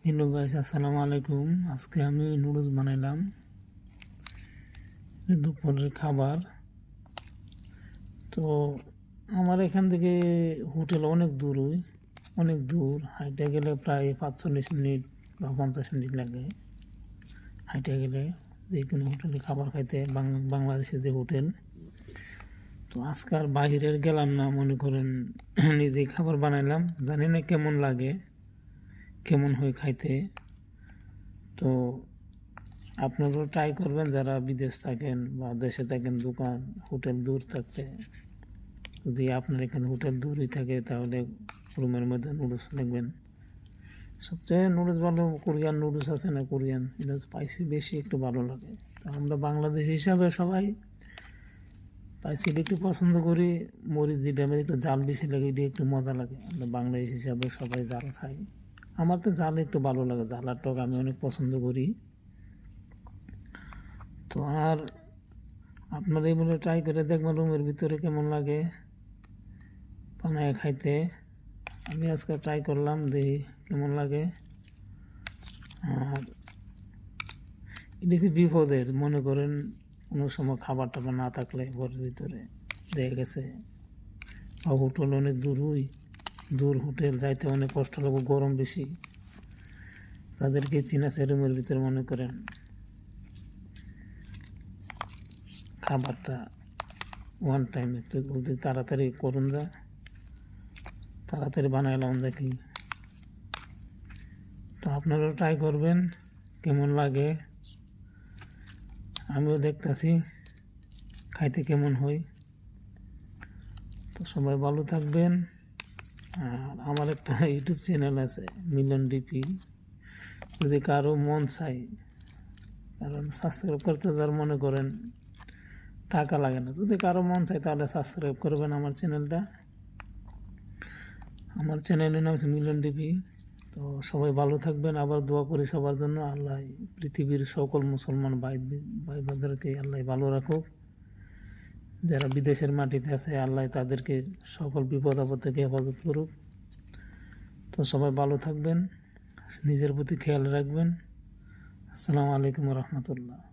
Hello guys, আসসালামু আলাইকুম। আজকে আমি নুডলস বানাইলাম, দুপুরের খাবার। তো আমার এখান থেকে হোটেল অনেক দূর হাইটে গেলে প্রায় 45 মিনিট বা 50 মিনিট লাগে। হাইটে গেলে যে কোনো হোটেলে খাবার খাইতে, বাংলাদেশে যে হোটেল। তো আজকাল বাহিরের গেলাম না, মনে করেন নিজেই খাবার বানাইলাম। জানি না কেমন লাগে, কেমন হয় খাইতে। তো আপনারাও ট্রাই করবেন যারা বিদেশ থাকেন বা দেশে থাকেন, দোকান হোটেল দূর থাকতে। যদি আপনার এখানে হোটেল দূরই থাকে তাহলে রুমের মধ্যে নুডলস দেখবেন। সবচেয়ে নুডলস ভালো কোরিয়ান নুডলস আছে না, কোরিয়ান এটা স্পাইসি বেশি একটু ভালো লাগে। তো আমরা বাংলাদেশ হিসাবে সবাই স্পাইসিটা একটু পছন্দ করি। মরিচ যেটা একটু জাল বেশি লাগে, এটা একটু মজা লাগে। আমরা বাংলাদেশ হিসাবে সবাই জাল খাই। আমার তো জাল একটু ভালো লাগে, জাল আর টক আমি অনেক পছন্দ করি। তো আর আপনারা এইভাবে ট্রাই করে দেখবেন রুমের ভিতরে কেমন লাগে বানায় খাইতে। আমি আজকে ট্রাই করলাম, দেখি কেমন লাগে। আর এটা বিপদের, মনে করেন কোনো সময় খাবার টাবার না থাকলে ঘরের ভিতরে দেখে গেছে বা হোটেল অনেক দূর হোটেল যাইতে অনেক কষ্ট লাগবে, গরম বেশি। তাদেরকে চিনাছে রুমের ভিতরে মনে করেন খাবারটা ওয়ান টাইম একটু বলতে তাড়াতাড়ি করুন, তাড়াতাড়ি বানাইলাম দেখি। তো আপনারাও ট্রাই করবেন কেমন লাগে। আমিও দেখতেছি খাইতে কেমন হয়। তো সবাই ভালো থাকবেন। আর আমার একটা ইউটিউব চ্যানেল আছে, মিলন ডিপি। যদি কারো মন চাই, কারণ সাবস্ক্রাইব করতে যার মনে করেন টাকা লাগে না, যদি কারো মন চাই তাহলে সাবস্ক্রাইব করবেন আমার চ্যানেলটা। আমার চ্যানেলের নাম হচ্ছে মিলন ডিপি। তো সবাই ভালো থাকবেন, আবার দোয়া করি সবার জন্য। আল্লাহ পৃথিবীর সকল মুসলমান ভাই ভাইদেরকে আল্লাহ ভালো রাখুক। যারা বিদেশের মাটিতে আছে আল্লাহ তাদেরকে সকল বিপদ আপদ থেকে হেফাজত করুক। তো সবাই ভালো থাকবেন, নিজের প্রতি খেয়াল রাখবেন। আসসালামু আলাইকুম রহমতুল্লাহ।